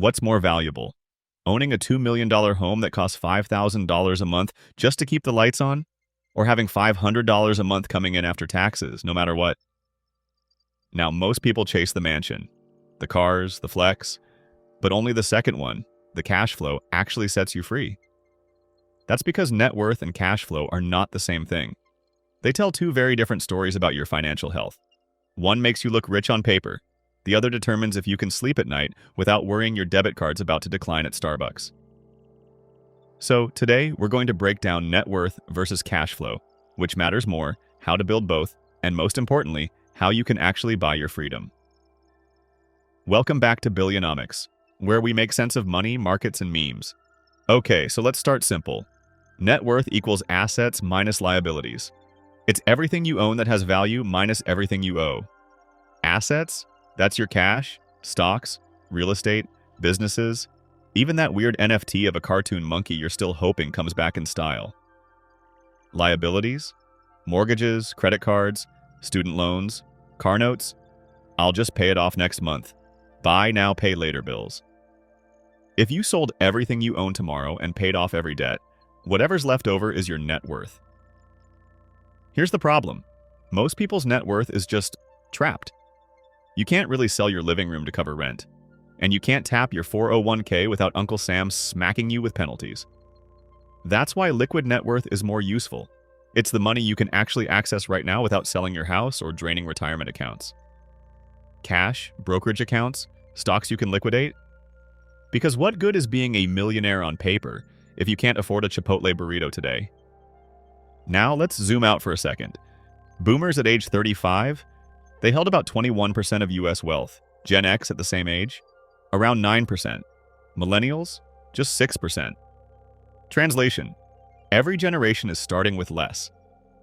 What's more valuable? Owning a $2 million home that costs $5,000 a month just to keep the lights on? Or having $500 a month coming in after taxes, no matter what? Now, most people chase the mansion, the cars, the flex, but only the second one, the cash flow, actually sets you free. That's because net worth and cash flow are not the same thing. They tell two very different stories about your financial health. One makes you look rich on paper. The other determines if you can sleep at night without worrying your debit card's about to decline at Starbucks. So today, we're going to break down net worth versus cash flow, which matters more, how to build both, and most importantly, how you can actually buy your freedom. Welcome back to Billionomics, where we make sense of money, markets, and memes. Okay, so let's start simple. Net worth equals assets minus liabilities. It's everything you own that has value minus everything you owe. Assets? That's your cash, stocks, real estate, businesses, even that weird NFT of a cartoon monkey you're still hoping comes back in style. Liabilities? Mortgages, credit cards, student loans, car notes? I'll just pay it off next month. Buy now, pay later bills. If you sold everything you own tomorrow and paid off every debt, whatever's left over is your net worth. Here's the problem. Most people's net worth is just trapped. You can't really sell your living room to cover rent, and you can't tap your 401k without Uncle Sam smacking you with penalties. That's why liquid net worth is more useful. It's the money you can actually access right now without selling your house or draining retirement accounts. Cash, brokerage accounts, stocks you can liquidate? Because what good is being a millionaire on paper if you can't afford a Chipotle burrito today? Now let's zoom out for a second. Boomers at age 35, they held about 21% of US wealth. Gen X at the same age, around 9%. Millennials, just 6%. Translation: every generation is starting with less.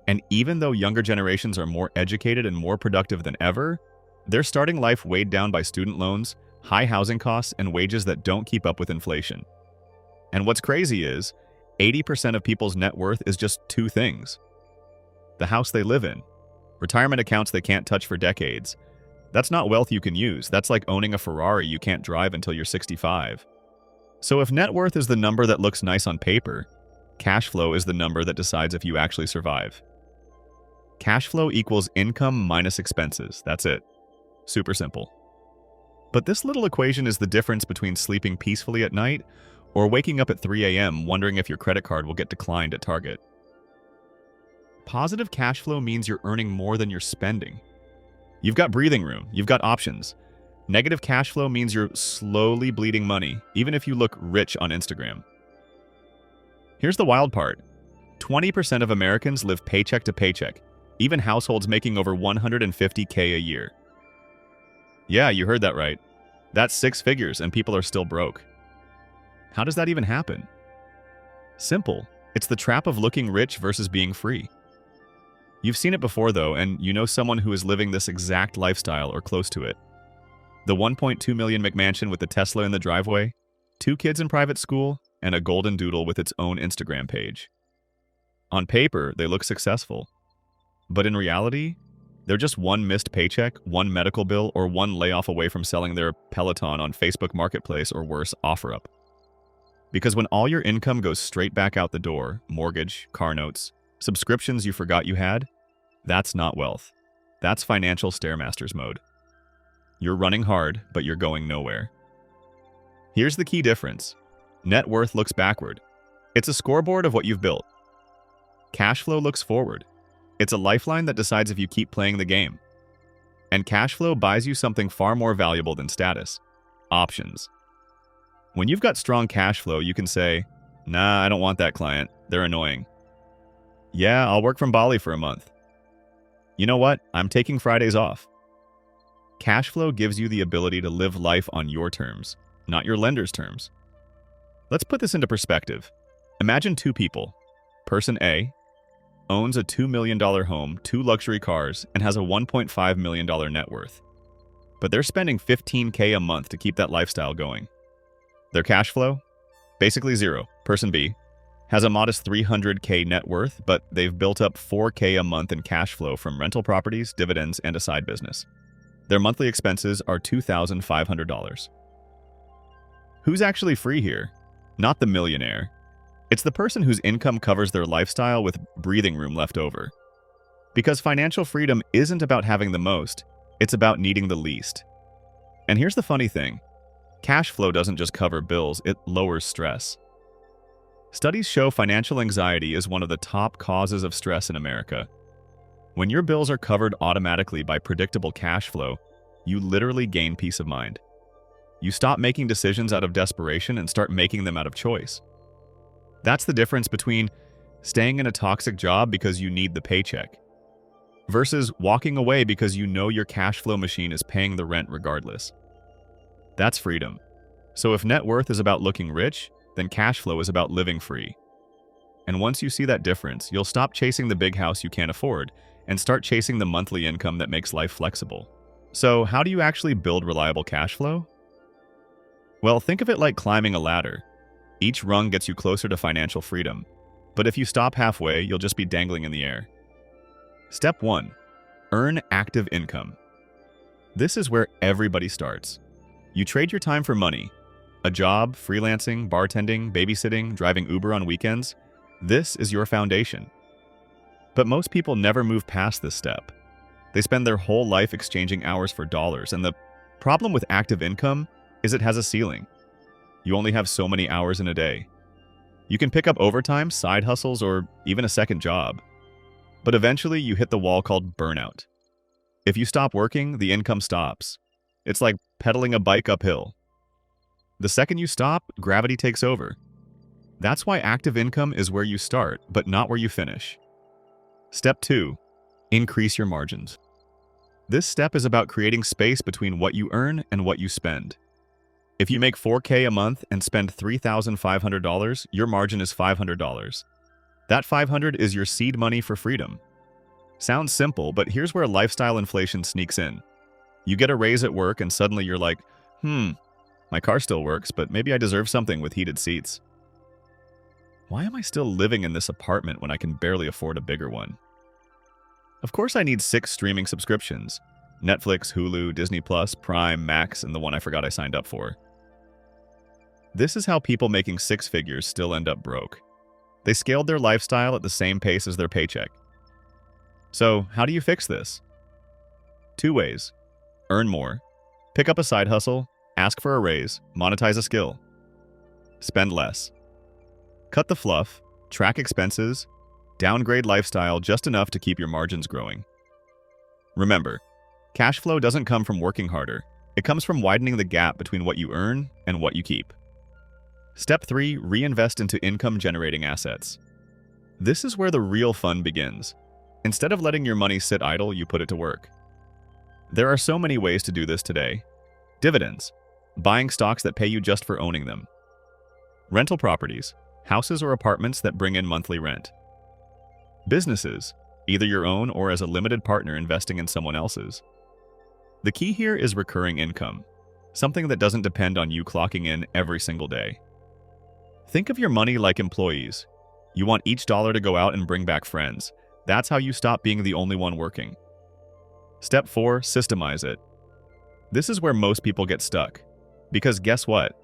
And even though younger generations are more educated and more productive than ever, they're starting life weighed down by student loans, high housing costs, and wages that don't keep up with inflation. And what's crazy is, 80% of people's net worth is just two things. The house they live in, retirement accounts they can't touch for decades. That's not wealth you can use. That's like owning a Ferrari you can't drive until you're 65. So if net worth is the number that looks nice on paper, cash flow is the number that decides if you actually survive. Cash flow equals income minus expenses. That's it. Super simple. But this little equation is the difference between sleeping peacefully at night or waking up at 3 a.m. wondering if your credit card will get declined at Target. Positive cash flow means you're earning more than you're spending. You've got breathing room, you've got options. Negative cash flow means you're slowly bleeding money, even if you look rich on Instagram. Here's the wild part. 20% of Americans live paycheck to paycheck, even households making over $150K a year. Yeah, you heard that right. That's 6 figures and people are still broke. How does that even happen? Simple. It's the trap of looking rich versus being free. You've seen it before though, and you know someone who is living this exact lifestyle or close to it. The 1.2 million McMansion with the Tesla in the driveway, 2 kids in private school, and a golden doodle with its own Instagram page. On paper, they look successful. But in reality, they're just one missed paycheck, one medical bill, or one layoff away from selling their Peloton on Facebook Marketplace or worse, OfferUp. Because when all your income goes straight back out the door, mortgage, car notes, subscriptions you forgot you had, that's not wealth. That's financial stairmasters mode. You're running hard, but you're going nowhere. Here's the key difference. Net worth looks backward. It's a scoreboard of what you've built. Cash flow looks forward. It's a lifeline that decides if you keep playing the game. And cash flow buys you something far more valuable than status: options. When you've got strong cash flow, you can say, "Nah, I don't want that client. They're annoying." "Yeah, I'll work from Bali for a month." "You know what? I'm taking Fridays off." Cash flow gives you the ability to live life on your terms, not your lender's terms. Let's put this into perspective. Imagine 2 people. Person A owns a $2 million home, 2 luxury cars, and has a $1.5 million net worth. But they're spending $15K a month to keep that lifestyle going. Their cash flow? Basically zero. Person B has a modest $300K net worth, but they've built up $4K a month in cash flow from rental properties, dividends, and a side business. Their monthly expenses are $2,500. Who's actually free here? Not the millionaire. It's the person whose income covers their lifestyle with breathing room left over. Because financial freedom isn't about having the most, it's about needing the least. And here's the funny thing. Cash flow doesn't just cover bills, it lowers stress. Studies show financial anxiety is one of the top causes of stress in America. When your bills are covered automatically by predictable cash flow, you literally gain peace of mind. You stop making decisions out of desperation and start making them out of choice. That's the difference between staying in a toxic job because you need the paycheck versus walking away because you know your cash flow machine is paying the rent regardless. That's freedom. So if net worth is about looking rich, then cash flow is about living free. And once you see that difference, you'll stop chasing the big house you can't afford and start chasing the monthly income that makes life flexible. So how do you actually build reliable cash flow? Well, think of it like climbing a ladder. Each rung gets you closer to financial freedom, but if you stop halfway, you'll just be dangling in the air. Step 1. Earn active income. This is where everybody starts. You trade your time for money. A job, freelancing, bartending, babysitting, driving Uber on weekends. This is your foundation. But most people never move past this step. They spend their whole life exchanging hours for dollars, and the problem with active income is it has a ceiling. You only have so many hours in a day. You can pick up overtime, side hustles, or even a second job. But eventually you hit the wall called burnout. If you stop working, the income stops. It's like pedaling a bike uphill. The second you stop, gravity takes over. That's why active income is where you start, but not where you finish. Step 2. Increase your margins. This step is about creating space between what you earn and what you spend. If you make $4,000 a month and spend $3,500, your margin is $500. That $500 is your seed money for freedom. Sounds simple, but here's where lifestyle inflation sneaks in. You get a raise at work and suddenly you're like, my car still works, but maybe I deserve something with heated seats. Why am I still living in this apartment when I can barely afford a bigger one? Of course I need 6 streaming subscriptions. Netflix, Hulu, Disney+, Prime, Max, and the one I forgot I signed up for. This is how people making 6 figures still end up broke. They scaled their lifestyle at the same pace as their paycheck. So, how do you fix this? 2 ways. Earn more. Pick up a side hustle, ask for a raise, monetize a skill. Spend less. Cut the fluff, track expenses, downgrade lifestyle just enough to keep your margins growing. Remember, cash flow doesn't come from working harder. It comes from widening the gap between what you earn and what you keep. Step 3. Reinvest into income-generating assets. This is where the real fun begins. Instead of letting your money sit idle, you put it to work. There are so many ways to do this today. Dividends. Buying stocks that pay you just for owning them. Rental properties. Houses or apartments that bring in monthly rent. Businesses. Either your own or as a limited partner investing in someone else's. The key here is recurring income. Something that doesn't depend on you clocking in every single day. Think of your money like employees. You want each dollar to go out and bring back friends. That's how you stop being the only one working. Step 4. Systemize it. This is where most people get stuck. Because guess what?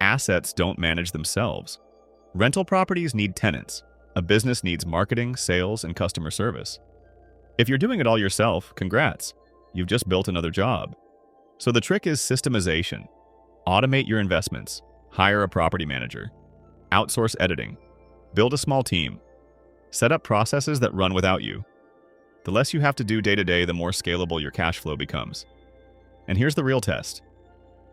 Assets don't manage themselves. Rental properties need tenants. A business needs marketing, sales, and customer service. If you're doing it all yourself, congrats. You've just built another job. So the trick is systemization. Automate your investments. Hire a property manager. Outsource editing. Build a small team. Set up processes that run without you. The less you have to do day to day, the more scalable your cash flow becomes. And here's the real test.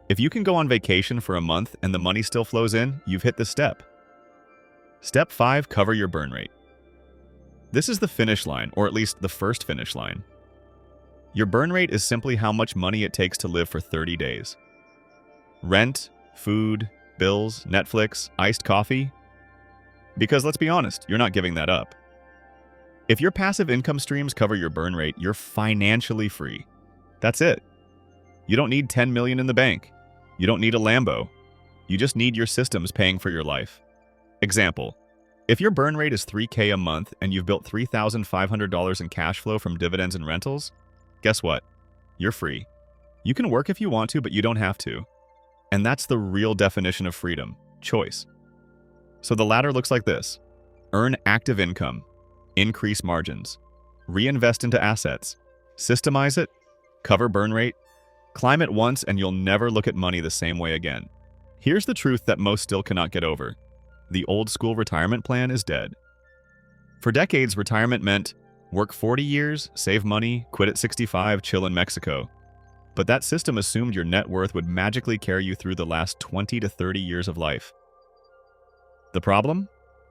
If you can go on vacation for a month and the money still flows in, you've hit this step. Step 5. Cover your burn rate. This is the finish line, or at least the first finish line. Your burn rate is simply how much money it takes to live for 30 days. Rent, food, bills, Netflix, iced coffee. Because let's be honest, you're not giving that up. If your passive income streams cover your burn rate, you're financially free. That's it. You don't need 10 million in the bank. You don't need a Lambo. You just need your systems paying for your life. Example, if your burn rate is $3,000 a month and you've built $3,500 in cash flow from dividends and rentals, guess what? You're free. You can work if you want to, but you don't have to. And that's the real definition of freedom: choice. So the ladder looks like this: earn active income, increase margins, reinvest into assets, systemize it, cover burn rate, climb it once, and you'll never look at money the same way again. Here's the truth that most still cannot get over: the old school retirement plan is dead. For decades, retirement meant work 40 years, save money, quit at 65, chill in Mexico. But that system assumed your net worth would magically carry you through the last 20 to 30 years of life. The problem?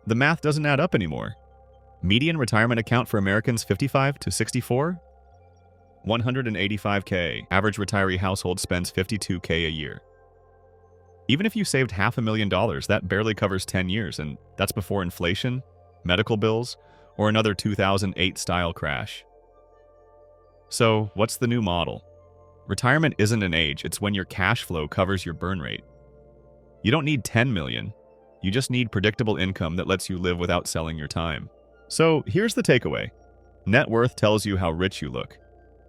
The math doesn't add up anymore. Median retirement account for Americans 55 to 64? $185K. Average retiree household spends $52K a year. Even if you saved $500,000, that barely covers 10 years, and that's before inflation, medical bills, or another 2008-style crash. So, what's the new model? Retirement isn't an age, it's when your cash flow covers your burn rate. You don't need 10 million. You just need predictable income that lets you live without selling your time. So, here's the takeaway. Net worth tells you how rich you look.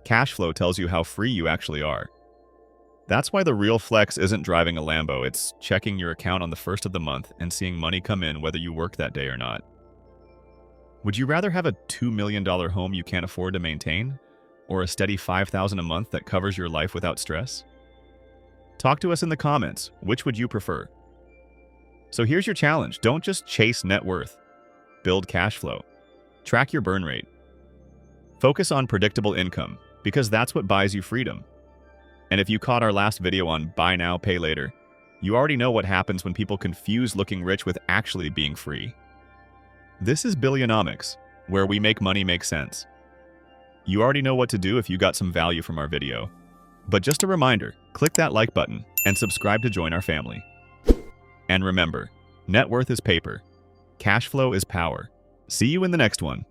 Cash flow tells you how free you actually are. That's why the real flex isn't driving a Lambo, it's checking your account on the first of the month and seeing money come in whether you work that day or not. Would you rather have a $2 million home you can't afford to maintain, or a steady $5,000 a month that covers your life without stress? Talk to us in the comments. Which would you prefer? So here's your challenge. Don't just chase net worth. Build cash flow. Track your burn rate. Focus on predictable income, because that's what buys you freedom. And if you caught our last video on buy now, pay later, you already know what happens when people confuse looking rich with actually being free. This is Billionomics, where we make money make sense. You already know what to do if you got some value from our video. But just a reminder, click that like button and subscribe to join our family. And remember, net worth is paper. Cash flow is power. See you in the next one.